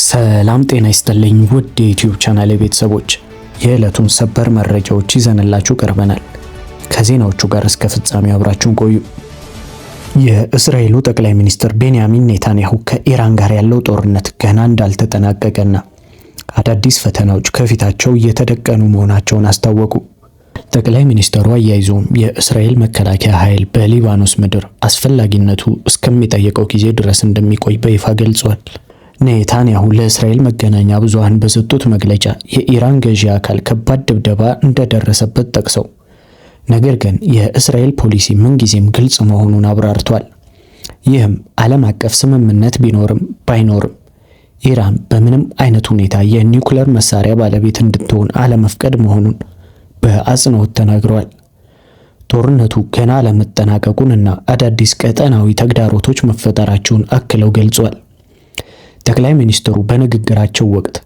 ሰላም ጤና ይስጥልኝ ውድ የዩቲዩብ ቻናል ቤተሰቦች፣ የዕለቱን ሰበር መረጃዎች ይዘንላችሁ ቀርበናል። ከዜናዎቹ ጋር እስከ ፍጻሜው አብራችሁን ቆዩ። የእስራኤሉ ጠቅላይ ሚኒስትር ቤንያሚን ኔታንያሁ ከኢራን ጋር ያለው ጦርነት ገና እንዳልተጠናቀቀና አዳዲስ ፈተናዎች ከፊታቸው እየተደቀኑ መሆናቸውን አስታወቁ። ጠቅላይ ሚኒስትሩ አያይዘውም የእስራኤል መከላከያ ኃይል በሊባኖስ ምድር አስፈላጊነቱ እስከሚጠይቀው ጊዜ ድረስ እንደሚቆይ በይፋ ገልጸዋል። ኔታንያሁ ለእስራኤል መገናኛ ብዙሃን በሰጡት መግለጫ የኢራን ገዢ አካል ከባድ ድብደባ እንደደረሰበት ጠቅሰው ነገር ግን የእስራኤል ፖሊሲ ምንጊዜም ግልጽ መሆኑን አብራርቷል። ይህም ዓለም አቀፍ ስምምነት ቢኖርም ባይኖርም ኢራን በምንም አይነት ሁኔታ የኒውክሌር መሳሪያ ባለቤት እንድትሆን አለመፍቀድ መሆኑን በአጽንኦት ተናግረዋል። ጦርነቱ ገና አለመጠናቀቁንና አዳዲስ ቀጠናዊ ተግዳሮቶች መፈጠራቸውን አክለው ገልጿል። ጠቅላይ ሚኒስትሩ በንግግራቸው ወቅት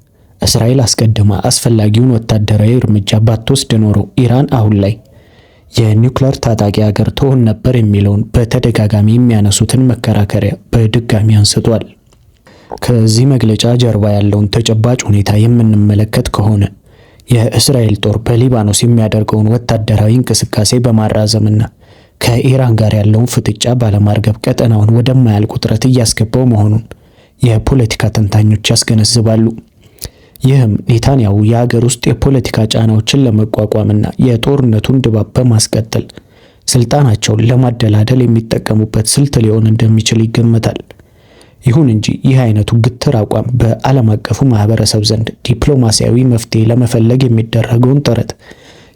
እስራኤል አስቀድማ አስፈላጊውን ወታደራዊ እርምጃ ባትወስድ ኖሮ ኢራን አሁን ላይ የኒውክሌር ታጣቂ ሀገር ትሆን ነበር የሚለውን በተደጋጋሚ የሚያነሱትን መከራከሪያ በድጋሚ አንስቷል። ከዚህ መግለጫ ጀርባ ያለውን ተጨባጭ ሁኔታ የምንመለከት ከሆነ የእስራኤል ጦር በሊባኖስ የሚያደርገውን ወታደራዊ እንቅስቃሴ በማራዘምና ከኢራን ጋር ያለውን ፍጥጫ ባለማርገብ ቀጠናውን ወደማያልቅ ውጥረት እያስገባው መሆኑን የፖለቲካ ተንታኞች ያስገነዝባሉ። ይህም ኔታንያሁ የሀገር ውስጥ የፖለቲካ ጫናዎችን ለመቋቋምና የጦርነቱን ድባብ በማስቀጠል ስልጣናቸውን ለማደላደል የሚጠቀሙበት ስልት ሊሆን እንደሚችል ይገመታል። ይሁን እንጂ ይህ አይነቱ ግትር አቋም በዓለም አቀፉ ማህበረሰብ ዘንድ ዲፕሎማሲያዊ መፍትሄ ለመፈለግ የሚደረገውን ጥረት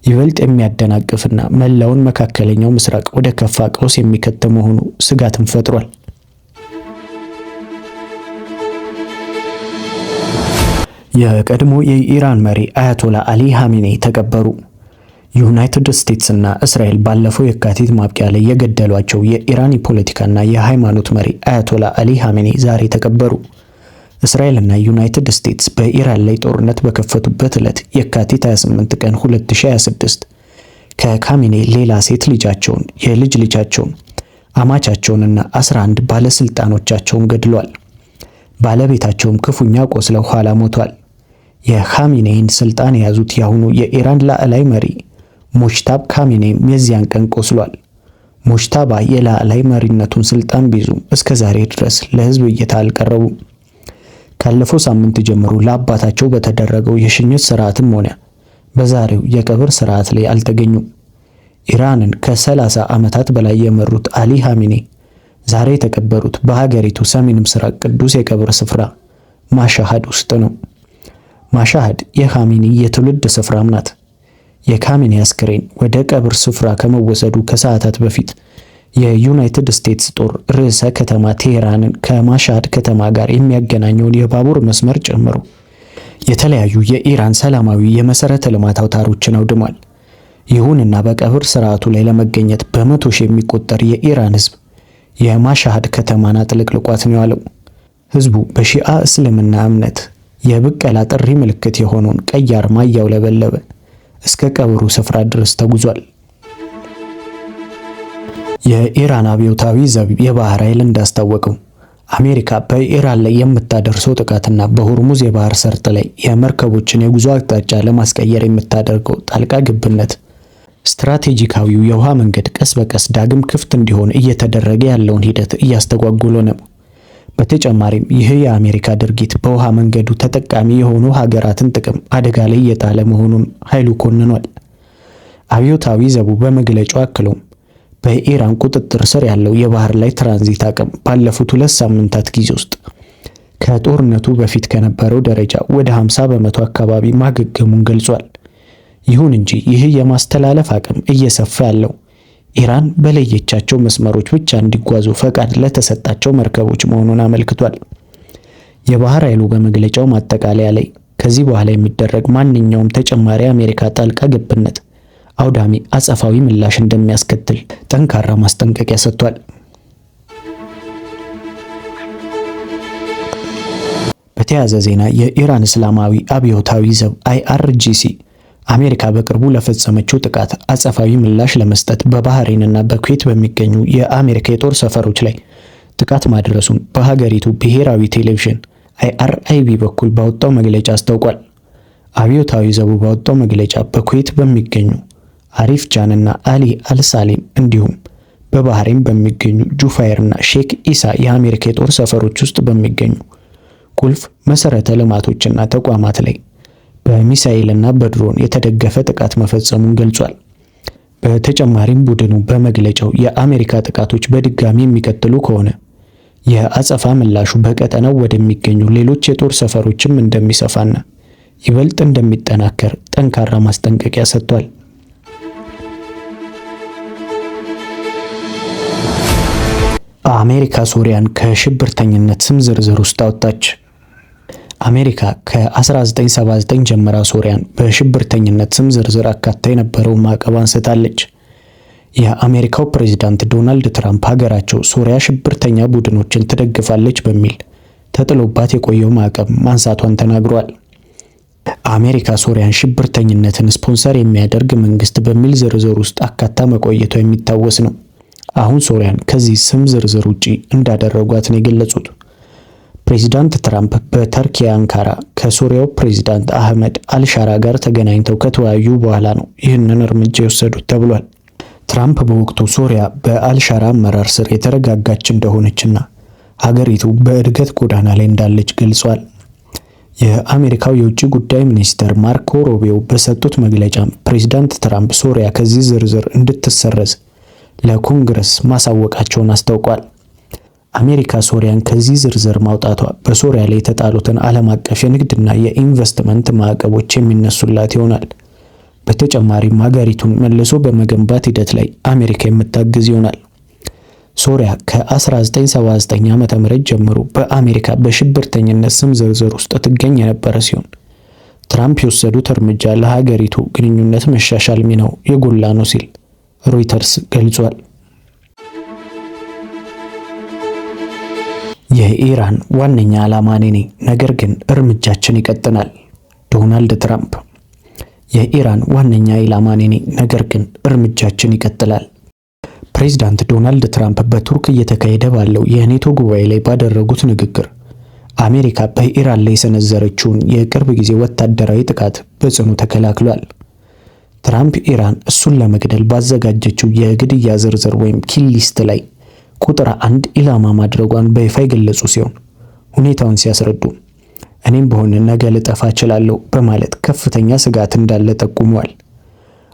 ይበልጥ የሚያደናቅፍና መላውን መካከለኛው ምስራቅ ወደ ከፋ ቀውስ የሚከት መሆኑ ስጋትን ፈጥሯል። የቀድሞ የኢራን መሪ አያቶላ አሊ ኻሜኔይ ተቀበሩ። ዩናይትድ ስቴትስ እና እስራኤል ባለፈው የካቲት ማብቂያ ላይ የገደሏቸው የኢራን የፖለቲካና የሃይማኖት መሪ አያቶላ አሊ ኻሜኔይ ዛሬ ተቀበሩ። እስራኤል እና ዩናይትድ ስቴትስ በኢራን ላይ ጦርነት በከፈቱበት ዕለት የካቲት 28 ቀን 2026 ከኻሜኔይ ሌላ ሴት ልጃቸውን፣ የልጅ ልጃቸውን፣ አማቻቸውንና 11 ባለስልጣኖቻቸውን ገድሏል። ባለቤታቸውም ክፉኛ ቆስለው ኋላ ሞቷል። የኻሜኔይን ስልጣን የያዙት ያሁኑ የኢራን ላዕላይ መሪ ሙጅታባ ኻሜኔይም የዚያን ቀን ቆስሏል። ሙጅታባ የላዕላይ መሪነቱን ስልጣን ቢይዙም እስከ ዛሬ ድረስ ለህዝብ እይታ አልቀረቡም። ካለፈው ሳምንት ጀምሮ ለአባታቸው በተደረገው የሽኝት ስርዓትም ሆነ በዛሬው የቀብር ስርዓት ላይ አልተገኙም። ኢራንን ከ30 ዓመታት በላይ የመሩት አሊ ኻሜኔይ ዛሬ የተቀበሩት በሀገሪቱ ሰሜን ምስራቅ ቅዱስ የቀብር ስፍራ ማሻሃድ ውስጥ ነው። ማሻሃድ የኻሜኔይ የትውልድ ስፍራም ናት። የኻሜኔይ አስክሬን ወደ ቀብር ስፍራ ከመወሰዱ ከሰዓታት በፊት የዩናይትድ ስቴትስ ጦር ርዕሰ ከተማ ቴሄራንን ከማሻሃድ ከተማ ጋር የሚያገናኘውን የባቡር መስመር ጨምሮ የተለያዩ የኢራን ሰላማዊ የመሰረተ ልማት አውታሮችን አውድሟል። ይሁንና በቀብር ስርዓቱ ላይ ለመገኘት በመቶ ሺህ የሚቆጠር የኢራን ህዝብ የማሻሃድ ከተማን አጥልቅልቋት ነው ያለው። ህዝቡ በሺአ እስልምና እምነት የብቀላ ጥሪ ምልክት የሆነውን ቀይ አርማ እያውለበለበ እስከ ቀብሩ ስፍራ ድረስ ተጉዟል። የኢራን አብዮታዊ ዘብ የባህር ኃይል እንዳስታወቀው አሜሪካ በኢራን ላይ የምታደርሰው ጥቃትና በሆርሙዝ የባህር ሰርጥ ላይ የመርከቦችን የጉዞ አቅጣጫ ለማስቀየር የምታደርገው ጣልቃ ገብነት ስትራቴጂካዊው የውሃ መንገድ ቀስ በቀስ ዳግም ክፍት እንዲሆን እየተደረገ ያለውን ሂደት እያስተጓጎለ ነው። በተጨማሪም ይህ የአሜሪካ ድርጊት በውሃ መንገዱ ተጠቃሚ የሆኑ ሀገራትን ጥቅም አደጋ ላይ እየጣለ መሆኑን ኃይሉ ኮንኗል። አብዮታዊ ዘቡ በመግለጫው አክሎም በኢራን ቁጥጥር ስር ያለው የባህር ላይ ትራንዚት አቅም ባለፉት 2 ሳምንታት ጊዜ ውስጥ ከጦርነቱ በፊት ከነበረው ደረጃ ወደ 50 በመቶ አካባቢ ማገገሙን ገልጿል። ይሁን እንጂ ይህ የማስተላለፍ አቅም እየሰፋ ያለው ኢራን በለየቻቸው መስመሮች ብቻ እንዲጓዙ ፈቃድ ለተሰጣቸው መርከቦች መሆኑን አመልክቷል። የባህር ኃይሉ በመግለጫው ማጠቃለያ ላይ ከዚህ በኋላ የሚደረግ ማንኛውም ተጨማሪ አሜሪካ ጣልቃ ገብነት አውዳሚ አጸፋዊ ምላሽ እንደሚያስከትል ጠንካራ ማስጠንቀቂያ ሰጥቷል። በተያያዘ ዜና የኢራን እስላማዊ አብዮታዊ ዘብ IRGC አሜሪካ በቅርቡ ለፈጸመችው ጥቃት አጸፋዊ ምላሽ ለመስጠት በባህሬንና በኩዌት በሚገኙ የአሜሪካ የጦር ሰፈሮች ላይ ጥቃት ማድረሱን በሀገሪቱ ብሔራዊ ቴሌቪዥን IRIB በኩል ባወጣው መግለጫ አስታውቋል። አብዮታዊ ዘቡ ባወጣው መግለጫ በኩዌት በሚገኙ አሪፍ ጃን እና አሊ አልሳሊም እንዲሁም በባህሬን በሚገኙ ጁፋይርና ሼክ ኢሳ የአሜሪካ የጦር ሰፈሮች ውስጥ በሚገኙ ቁልፍ መሰረተ ልማቶችና ተቋማት ላይ በሚሳኤልና በድሮን የተደገፈ ጥቃት መፈጸሙን ገልጿል። በተጨማሪም ቡድኑ በመግለጫው የአሜሪካ ጥቃቶች በድጋሚ የሚቀጥሉ ከሆነ የአጸፋ ምላሹ በቀጠናው ወደሚገኙ ሌሎች የጦር ሰፈሮችም እንደሚሰፋና ይበልጥ እንደሚጠናከር ጠንካራ ማስጠንቀቂያ ሰጥቷል። አሜሪካ ሶሪያን ከሽብርተኝነት ስም ዝርዝር ውስጥ አወጣች። አሜሪካ ከ1979 ጀምራ ሶሪያን በሽብርተኝነት ስም ዝርዝር አካታ የነበረውን ማዕቀብ አንስታለች። የአሜሪካው ፕሬዝዳንት ዶናልድ ትራምፕ ሀገራቸው ሶሪያ ሽብርተኛ ቡድኖችን ትደግፋለች በሚል ተጥሎባት የቆየው ማዕቀብ ማንሳቷን ተናግሯል። አሜሪካ ሶሪያን ሽብርተኝነትን ስፖንሰር የሚያደርግ መንግስት በሚል ዝርዝር ውስጥ አካታ መቆየቷ የሚታወስ ነው። አሁን ሶሪያን ከዚህ ስም ዝርዝር ውጪ እንዳደረጓት ነው የገለጹት። ፕሬዚዳንት ትራምፕ በተርኪ አንካራ ከሶሪያው ፕሬዚዳንት አህመድ አልሻራ ጋር ተገናኝተው ከተወያዩ በኋላ ነው ይህንን እርምጃ የወሰዱት ተብሏል። ትራምፕ በወቅቱ ሶሪያ በአልሻራ አመራር ስር የተረጋጋች እንደሆነችና ሀገሪቱ በእድገት ጎዳና ላይ እንዳለች ገልጿል። የአሜሪካው የውጭ ጉዳይ ሚኒስትር ማርኮ ሩቢዮ በሰጡት መግለጫ ፕሬዚዳንት ትራምፕ ሶሪያ ከዚህ ዝርዝር እንድትሰረዝ ለኮንግረስ ማሳወቃቸውን አስታውቋል። አሜሪካ ሶሪያን ከዚህ ዝርዝር ማውጣቷ በሶሪያ ላይ የተጣሉትን ዓለም አቀፍ የንግድና የኢንቨስትመንት ማዕቀቦች የሚነሱላት ይሆናል። በተጨማሪም ሀገሪቱን መልሶ በመገንባት ሂደት ላይ አሜሪካ የምታግዝ ይሆናል። ሶሪያ ከ1979 ዓ.ም ጀምሮ በአሜሪካ በሽብርተኝነት ስም ዝርዝር ውስጥ ትገኝ የነበረ ሲሆን ትራምፕ የወሰዱት እርምጃ ለሀገሪቱ ግንኙነት መሻሻል ሚናው የጎላ ነው ሲል ሮይተርስ ገልጿል። የኢራን ዋነኛ ዓላማ እኔ ነኝ፣ ነገር ግን እርምጃችን ይቀጥላል። ዶናልድ ትራምፕ የኢራን ዋነኛ ኢላማ እኔ ነኝ፣ ነገር ግን እርምጃችን ይቀጥላል። ፕሬዝዳንት ዶናልድ ትራምፕ በቱርክ እየተካሄደ ባለው የኔቶ ጉባኤ ላይ ባደረጉት ንግግር አሜሪካ በኢራን ላይ የሰነዘረችውን የቅርብ ጊዜ ወታደራዊ ጥቃት በጽኑ ተከላክሏል። ትራምፕ ኢራን እሱን ለመግደል ባዘጋጀችው የግድያ ዝርዝር ወይም ኪል ሊስት ላይ ቁጥር 1 ኢላማ ማድረጓን በይፋ የገለጹ ሲሆን ሁኔታውን ሲያስረዱ እኔም በሆነ ነገ ልጠፋ እችላለሁ በማለት ከፍተኛ ስጋት እንዳለ ጠቁመዋል።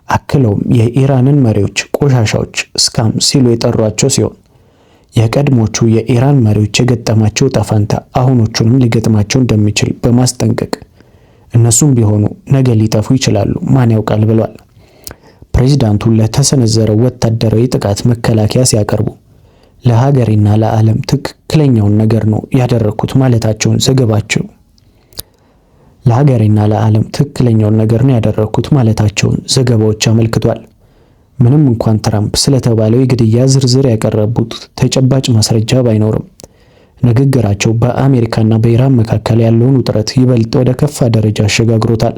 አክለውም የኢራንን መሪዎች ቆሻሻዎች ስካም ሲሉ የጠሯቸው ሲሆን የቀድሞቹ የኢራን መሪዎች የገጠማቸው ጣፋንታ አሁኖቹንም ሊገጥማቸው እንደሚችል በማስጠንቀቅ እነሱም ቢሆኑ ነገ ሊጠፉ ይችላሉ፣ ማን ያውቃል ብለዋል። ፕሬዝዳንቱ ለተሰነዘረው ወታደራዊ ጥቃት መከላከያ ሲያቀርቡ ለሀገሬና ለዓለም ትክክለኛውን ነገር ነው ያደረኩት ማለታቸውን ዘገባዎች አመልክቷል። ምንም እንኳን ትራምፕ ስለተባለው የግድያ ዝርዝር ያቀረቡት ተጨባጭ ማስረጃ ባይኖርም ንግግራቸው በአሜሪካና በኢራን መካከል ያለውን ውጥረት ይበልጥ ወደ ከፋ ደረጃ አሸጋግሮታል።